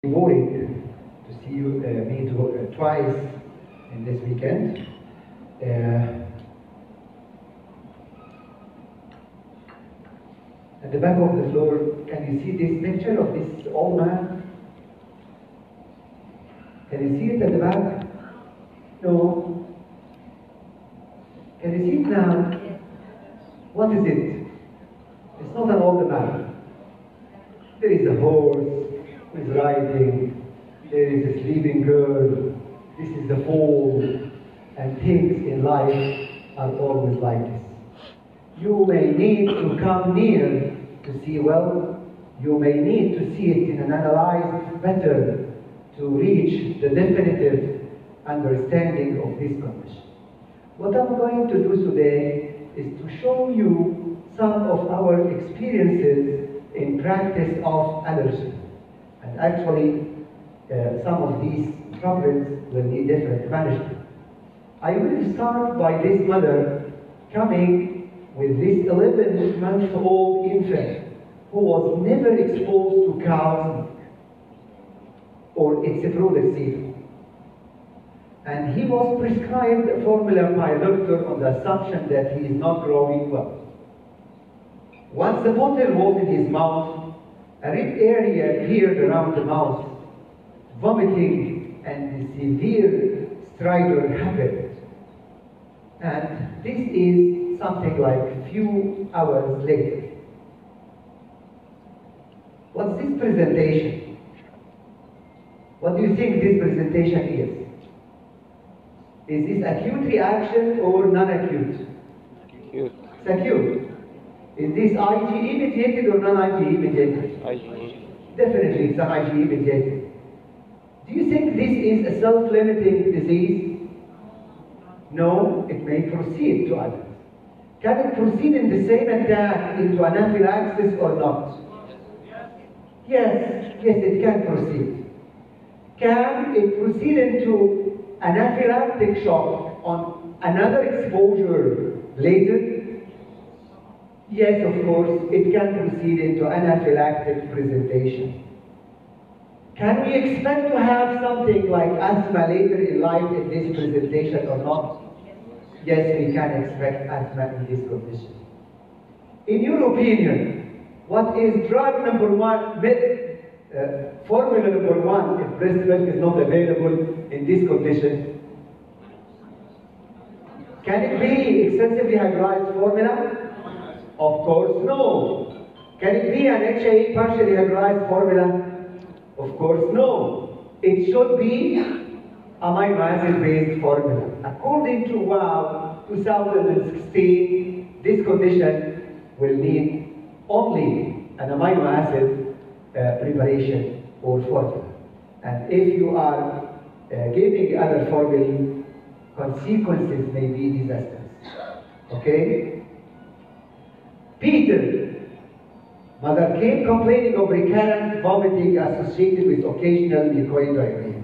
Worried to see me twice in this weekend. At the back of the floor, can you see this picture of this old man? Can you see it at the back? No. Can you see it now? What is it? It's not an old man. There is a horse who is riding. There is a sleeping girl. This is the fall. And things in life are always like this. You may need to come near to see well. You may need to see it in an analyzed better to reach the definitive understanding of this condition. What I'm going to do today is to show you some of our experiences in practice of allergy. And actually, some of these problems will need different management. I will start by this mother coming with this 11-month-old infant who was never exposed to cow's milk or its products even. And he was prescribed a formula by a doctor on the assumption that he is not growing well. Once the bottle was in his mouth, a red area appeared around the mouth, vomiting and severe stridor happened. And this is something like a few hours later. What's this presentation? What do you think this presentation is? Is this acute reaction or non-acute? Acute. It's acute. Is this IgE mediated or non-IgE mediated? IgE. Definitely it's an IgE mediated. Do you think this is a self-limiting disease? No, it may proceed to others. Can it proceed in the same attack into anaphylaxis or not? Yes, it can proceed. Can it proceed into anaphylactic shock on another exposure later? Yes, of course, it can proceed into anaphylactic presentation. Can we expect to have something like asthma later in life in this presentation or not? Yes, we can expect asthma in this condition. In your opinion, what is drug number one, formula number one if breast milk is not available in this condition? Can it be excessively hydrolyzed formula? Of course, no. Can it be an HA partially hydrolyzed formula? Of course, no. It should be amino acid-based formula. According to WOW 2016, this condition will need only an amino acid preparation or formula. And if you are giving other formulae, consequences may be disastrous. Okay? Peter, mother came complaining of recurrent vomiting associated with occasional mucoid diarrhea,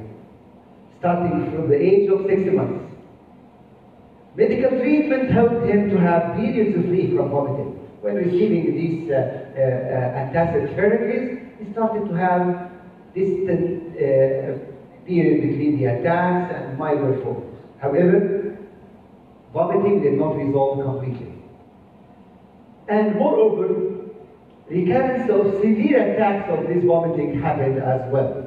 starting from the age of 6 months. Medical treatment helped him to have periods free from vomiting. When receiving these antacid therapies, he started to have distant period between the attacks and milder forms. However, vomiting did not resolve completely. And moreover, recurrence of severe attacks of this vomiting happened as well.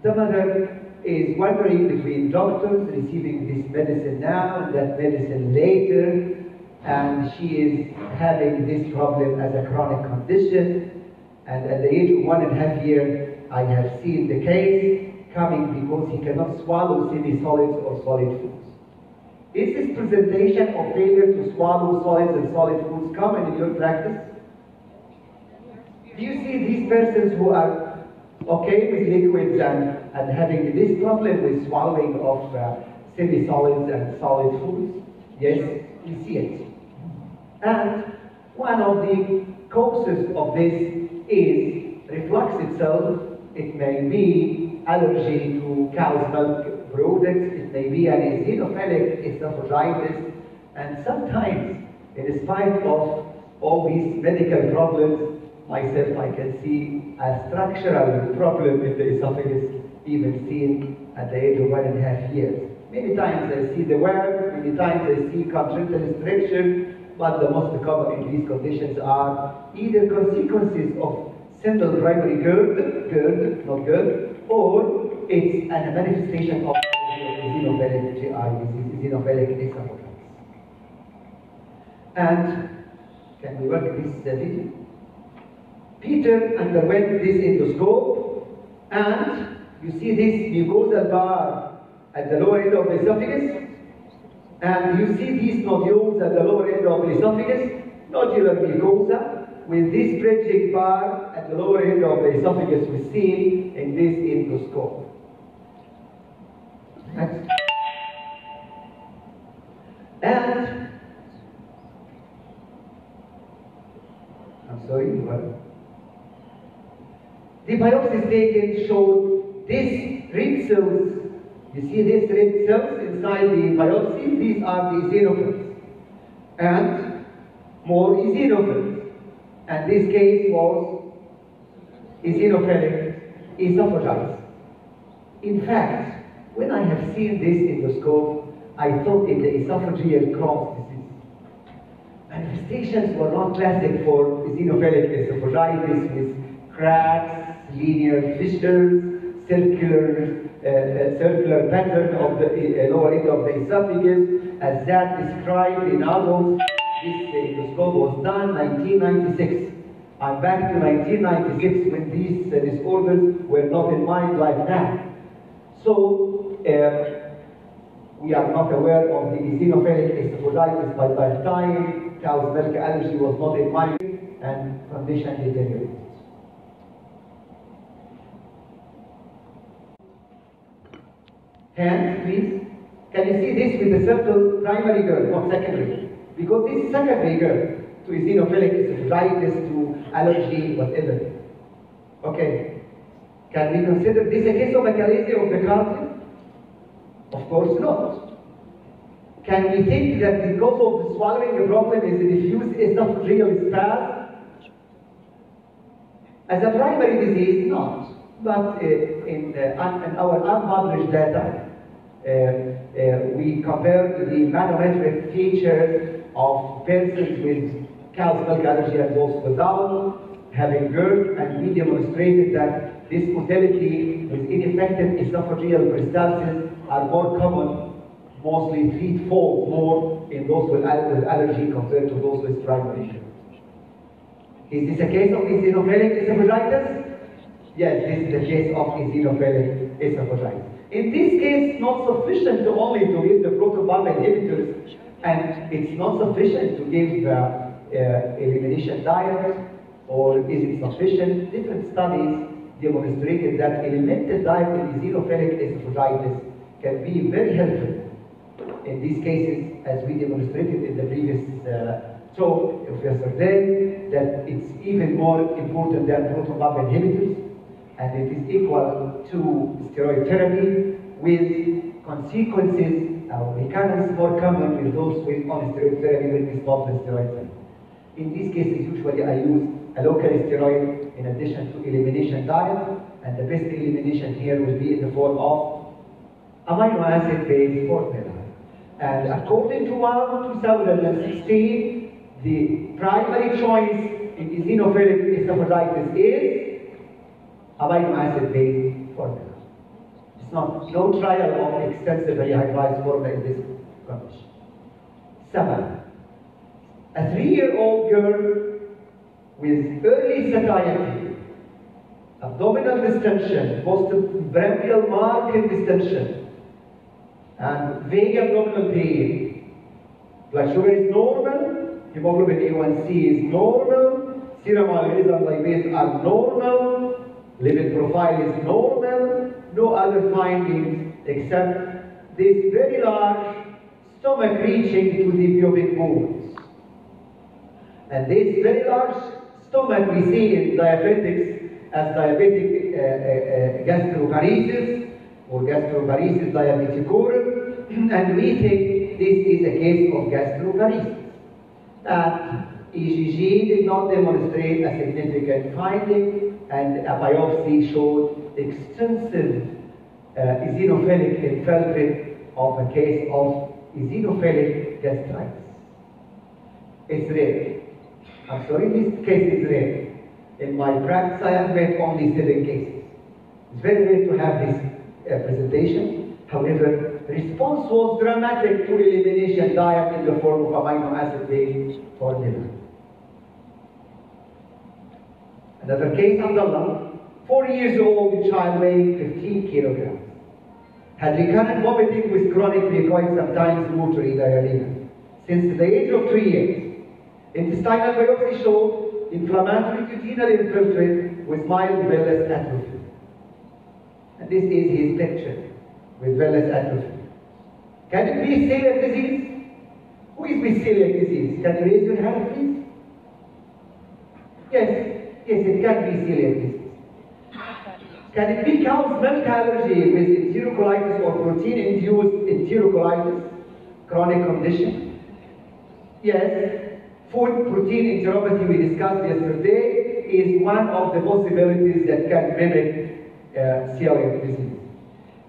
The mother is wandering between doctors, receiving this medicine now and that medicine later, and she is having this problem as a chronic condition. And at the age of 1.5 years, I have seen the case coming because he cannot swallow semi-solids or solid foods. Is this presentation of failure to swallow solids and solid foods common in your practice? Do you see these persons who are okay with liquids and having this problem with swallowing of semi-solids and solid foods? Yes, we see it. And one of the causes of this is reflux itself. It may be allergy to cow's milk products, it may be an eosinophilic esophagitis, and sometimes, in spite of all these medical problems, myself, I can see a structural problem in the esophagus, even seen at the age of 1.5 years. Many times I see the worm, many times I see congenital restriction, but the most common in these conditions are either consequences of simple primary GERD, not GERD, or it's a manifestation of eosinophilic GI disease, eosinophilic esophagitis. And can we work this video? Peter underwent this endoscope, and you see this mucosal bar at the lower end of the esophagus, and you see these nodules at the lower end of the esophagus, nodular mucosa, with this bridging bar at the lower end of the esophagus we see in this endoscope. Next. And I'm sorry, what? The biopsies taken showed these red cells. You see these red cells inside the biopsy? These are the eosinophils. And more eosinophils. And this case was eosinophilic esophagitis. In fact, when I have seen this endoscope, I thought it the esophageal Crohn's disease. Manifestations were not classic for eosinophilic esophagitis with cracks, linear fissures, circular pattern of the lower end of the esophagus, as that described in adults. This endoscope was done 1996. I'm back to 1996 when these disorders were not in mind like now. So we are not aware of the eosinophilic esophagitis by that time. Cow's milk allergy was not in mind, and condition deteriorated. Hands, please. Can you see this with the simple primary GERD, not secondary? Because this is secondary GERD to eosinophilic esophagitis, to allergy, whatever. Okay. Can we consider this a case of achalasia of the cartilage? Of course not. Can we think that because of the swallowing problem is a diffuse esophageal spasm? As a primary disease, not. But in our unpublished data, we compared the manometric features of persons with cow's milk allergy and those without having GERD, and we demonstrated that this motility with ineffective esophageal peristalsis are more common, mostly threefold more in those with allergy compared to those with primary GERD. Is this a case of eosinophilic esophagitis? Yes, this is the case of eosinophilic esophagitis. In this case, not sufficient to only to give the proton pump inhibitors, and it's not sufficient to give elimination diet, or is it sufficient? Different studies demonstrated that eliminated diet in eosinophilic esophagitis can be very helpful in these cases, as we demonstrated in the previous talk of yesterday, that it's even more important than proton pump inhibitors, and it is equal to steroid therapy with consequences recurrence more common with those with on steroid therapy when we stop the steroid therapy. In these cases, usually I use a local steroid in addition to elimination diet, and the best elimination here will be in the form of amino acid-based formula. And according to 2016, the primary choice in eosinophilic esophagitis is amino acid-based formula. It's not no trial of extensively hydrolyzed formula in this condition. 7. A 3-year-old girl with early satiety, abdominal distension, postprandial marked distension, and vague abdominal pain. Blood sugar is normal, hemoglobin A1C is normal, serum alcohol lipase are normal, lipid profile is normal, no other findings except this very large stomach reaching to the pubic bones. And this very large stomach we see in diabetics as diabetic gastroparesis or gastroparesis diabeticorum, and we think this is a case of gastroparesis. And EGG did not demonstrate a significant finding, and a biopsy showed extensive eosinophilic infiltrate of a case of eosinophilic gastritis. It's rare. I'm sorry, this case is rare. In my practice, I have made only 7 cases. It's very rare to have this presentation. However, response was dramatic to elimination diet in the form of amino acid-based formula. Another case, Abdullah, 4 years old child weighing 15 kilograms. Had recurrent vomiting with chronic mucoid, sometimes watery diarrhea, since the age of 3 years. Intestinal biopsy showed inflammatory duodenal infiltrate with mild villus atrophy. And this is his picture with villus atrophy. Can it be celiac disease? Who is with celiac disease? Can you raise your hand, please? Yes, it can be celiac disease. Can it be cow's milk allergy with enterocolitis or protein-induced enterocolitis, chronic condition? Yes. Food protein enteropathy we discussed yesterday is one of the possibilities that can mimic celiac disease.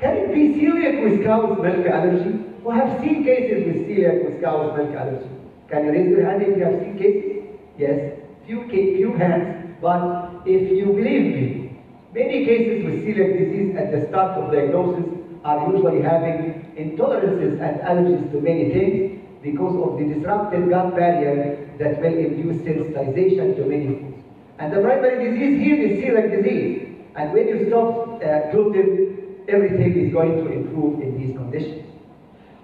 Can it be celiac with cow's milk allergy? We have seen cases with celiac with cow's milk allergy. Can you raise your hand if you have seen cases? Yes, few hands, but if you believe me, many cases with celiac disease at the start of diagnosis are usually having intolerances and allergies to many things because of the disrupted gut barrier that will induce sensitization to many foods. And the primary disease here is celiac disease. And when you stop gluten, everything is going to improve in these conditions.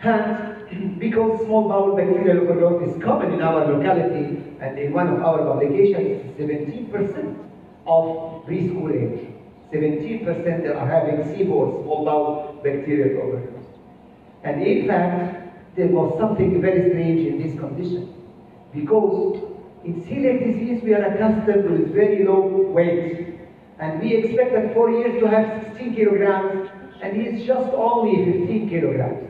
And because small bowel bacterial overgrowth is common in our locality, and in one of our publications, 17% of preschool age, 17% are having SIBO, small bowel bacterial overgrowth. And in fact, there was something very strange in this condition, because in celiac disease we are accustomed with very low weight, and we expect at 4 years to have 16 kilograms, and he is just only 15 kilograms.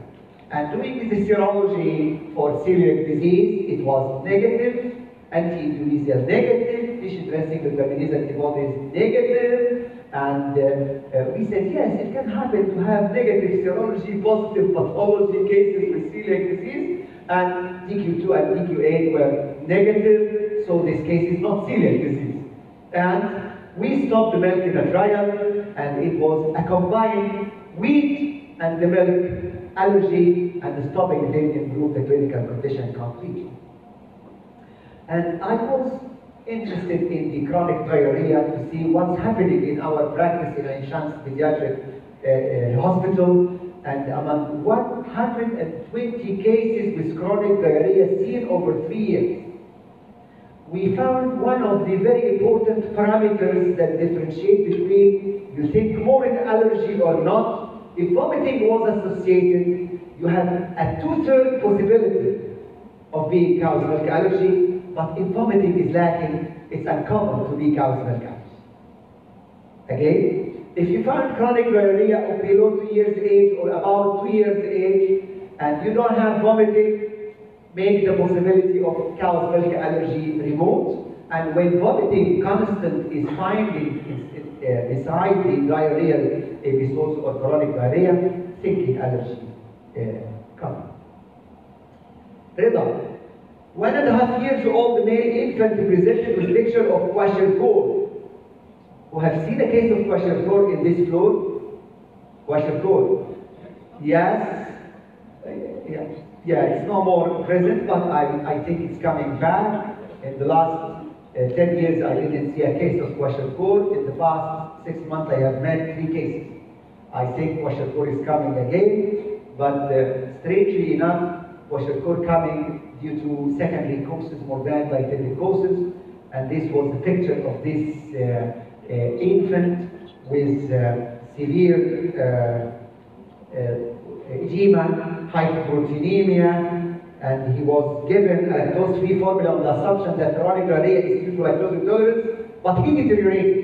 And doing the serology for celiac disease, it was negative, anti-Indonesian negative, fish dressing determinism antibodies negative, and we said, yes, it can happen to have negative serology, positive pathology cases with celiac disease, and DQ2 and DQ8 were negative, so this case is not celiac disease. And we stopped the milk in a trial, and it was a combined wheat and the milk allergy, and the stopping them improved the clinical condition completely. And I was interested in the chronic diarrhea to see what's happening in our practice in Ain Shams Pediatric Hospital, and among 120 cases with chronic diarrhea seen over 3 years, we found one of the very important parameters that differentiate between you think more in allergy or not. If vomiting was associated, you have a 2/3 possibility of being cow's milk allergy, but if vomiting is lacking, it's uncommon to be cow's milk allergy. Again, if you find chronic diarrhea of below 2 years age or about 2 years age, and you don't have vomiting, make the possibility of cow's milk allergy remote. And when vomiting constant is finding beside the diarrheal episodes or chronic diarrhea, thinking allergy comes. Rida, 1.5 years old male infant presented with picture of kwashiorkor. Who have seen a case of kwashiorkor in this floor? Kwashiorkor. Yes. Yeah, it's no more present, but I think it's coming back. In the last 10 years, I didn't see a case of kwashiorkor. In the past 6 months, I have met 3 cases. I think kwashiorkor is coming again, but strangely enough, kwashiorkor coming due to secondary causes more than dietetic causes. And this was a picture of this infant with severe edema, hyperproteinemia, and he was given a lactose-free formula on the assumption that chronic diarrhea is due to lactose intolerance, but he deteriorated.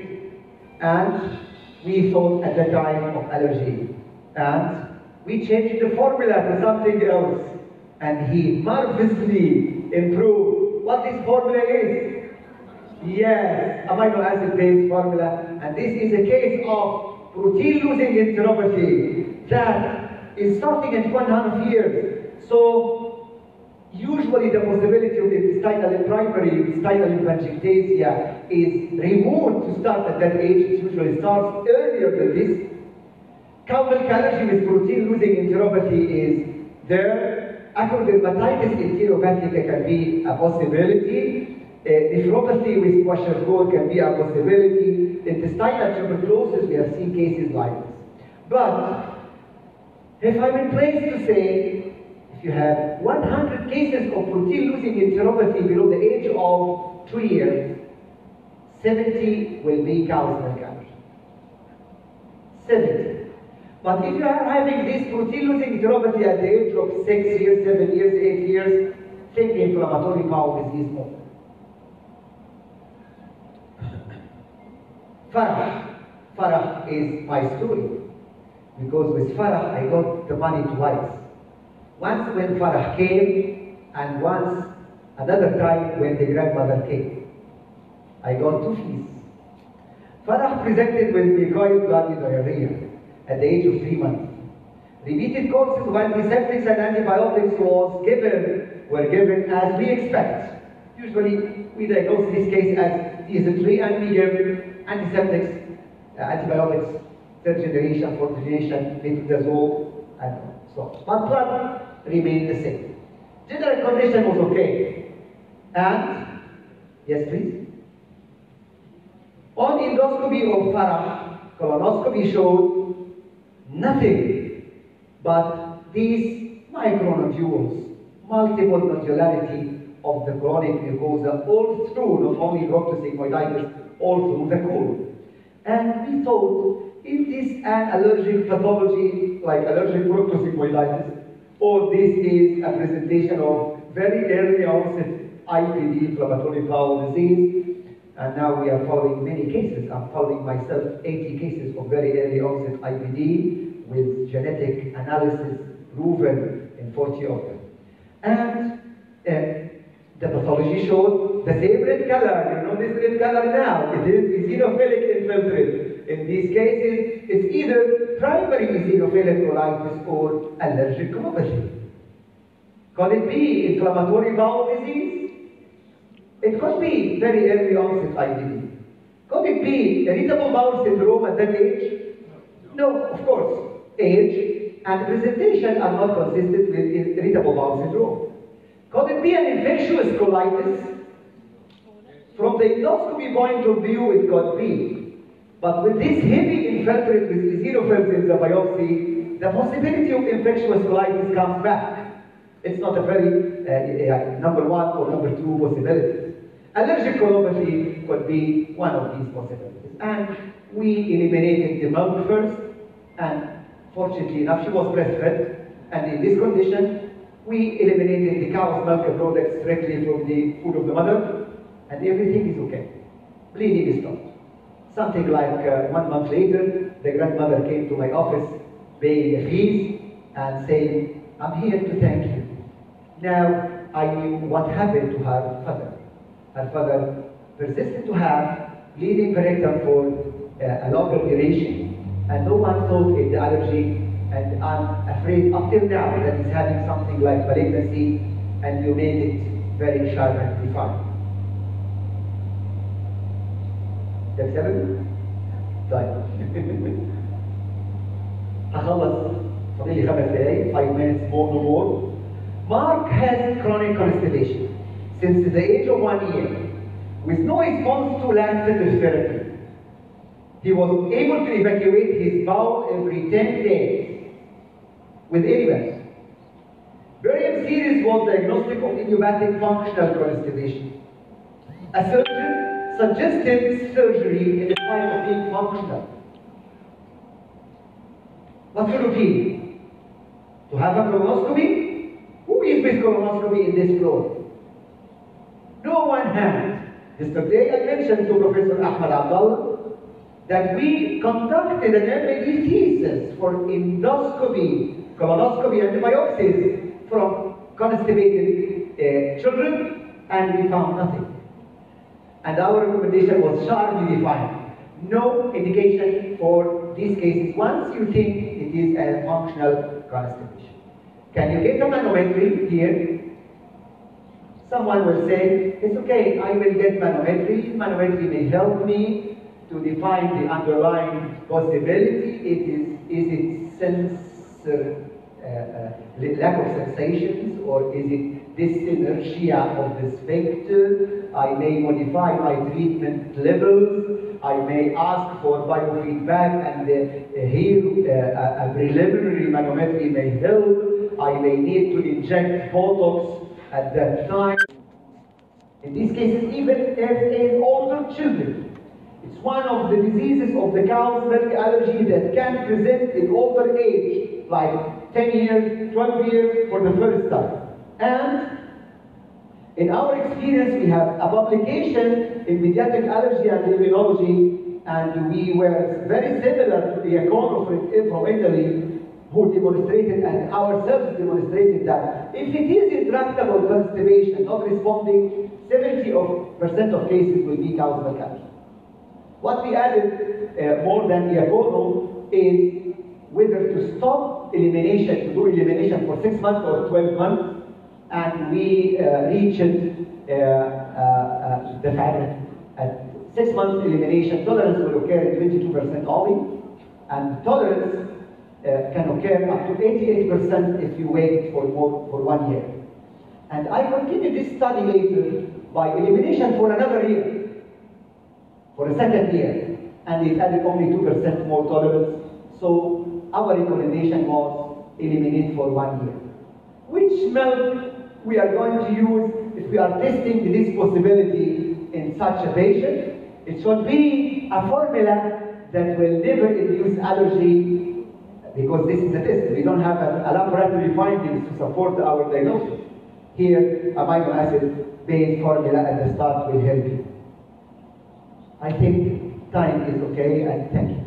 And we thought at the time of allergy. And we changed the formula to something else, and he marvelously improved what this formula is? Yes, amino acid-based formula, and this is a case of protein-losing enteropathy that is starting at 1.5 years. So, usually the possibility of intestinal primary intestinal lymphangiectasia is removed to start at that age. It usually starts earlier than this. Cow milk allergy with protein-losing enteropathy is there. Acrodermatitis enteropathica can be a possibility. Nephropathy with kwashiorkor can be a possibility. Intestinal tuberculosis, we have seen cases like this. But if I'm in place to say, if you have 100 cases of protein-losing enteropathy below the age of 2 years, 70 will be cow's milk allergy. 70. But if you are having this protein-losing enteropathy at the age of 6 years, 7 years, 8 years, think inflammatory bowel disease more. Farah is my story. Because with Farah, I got the money twice. Once when Farah came, and once another time when the grandmother came. I got 2 fees. Farah presented with mucoid bloody diarrhea at the age of 3 months. Repeated courses of antiseptics and antibiotics were given as we expect. Usually, we diagnose this case as dysentery and we give antiseptics, antibiotics, third generation, fourth generation, metronidazole, and so on. But blood remained the same. General condition was okay. And, yes please? On endoscopy of Farah, colonoscopy showed nothing but these micronodules, multiple nodularity of the chronic mucosa all through, not only proctosigmoiditis, all through the colon. And we thought, is this an allergic pathology like allergic proctosigmoiditis, or this is a presentation of very early onset IBD, inflammatory bowel disease? And now we are following many cases. I'm following myself 80 cases of very early onset IBD with genetic analysis proven in 40 of them. And the pathology showed the same red color. You know this red color now. It is eosinophilic infiltrate. In these cases, it's either primary eosinophilic colitis or allergic colitis. Could it be inflammatory bowel disease? It could be very early onset IBD. Could it be irritable bowel syndrome at that age? No, of course. Age and presentation are not consistent with irritable bowel syndrome. Could it be an infectious colitis? From the endoscopy point of view, it could be. But with this heavy infiltrate with eosinophils in the biopsy, the possibility of infectious colitis comes back. It's not a very number 1 or number 2 possibility. Allergic colopathy could be one of these possibilities. And we eliminated the milk first, and fortunately enough, she was breastfed. And in this condition, we eliminated the cow's milk products directly from the food of the mother, and everything is okay. Bleeding is stopped. Something like 1 month later, the grandmother came to my office, paying the fees, and saying, I'm here to thank you. Now, I knew what happened to her father. Her father persisted to have bleeding rectum for a longer duration, and no one thought it the allergy, and I'm afraid up till now that he's having something like malignancy, and you made it very sharp and defined. ده بسبب؟ طيب. هخلص فاضل لي 5 دقايق, 5 minutes more, no more. Mark has chronic constipation since the age of 1 year, with no response to laxative therapy. He was able to evacuate his bowel every 10 days with ABS. Barium series was diagnostic of idiopathic functional constipation. A surgeon suggested surgery in spite of being functional. What's the routine? To have a colonoscopy? Who is with colonoscopy in this floor? No one has. Yesterday I mentioned to Professor Ahmed Abdullah that we conducted an MD thesis for endoscopy, colonoscopy and biopsies from constipated children and we found nothing. And our recommendation was sharply defined. No indication for these cases once you think it is a functional constipation. Can you get a manometry here? Someone will say, it's okay, I will get manometry. Manometry may help me to define the underlying possibility. Is it lack of sensations, or is it dysinertia of the sphincter? I may modify my treatment levels. I may ask for biofeedback, and here a preliminary manometry may help. I may need to inject Botox at that time. In these cases, even if in older children, it's one of the diseases of the cow's milk allergy that can present in older age, like 10 years, 12 years for the first time. And in our experience, we have a publication in pediatric allergy and immunology, and we were very similar to the Iacono from Italy, who demonstrated and ourselves demonstrated that if it is intractable constipation not responding, 70% of cases will be cow's milk allergy. What we added more than Iacono is whether to stop elimination, to do elimination for 6 months or 12 months, and we reached the fact that at 6 months elimination, tolerance will occur in 22% only, and tolerance can occur up to 88% if you wait for 1 year. And I continued this study later by elimination for another year, for a second year, and it added only 2% more tolerance. So our recommendation was eliminate for 1 year. Which milk we are going to use if we are testing this possibility in such a patient? It should be a formula that will never induce allergy, because this is a test. We don't have a laboratory findings to support our diagnosis. Here, amino acid-based formula at the start will help you. I think time is okay, and thank you.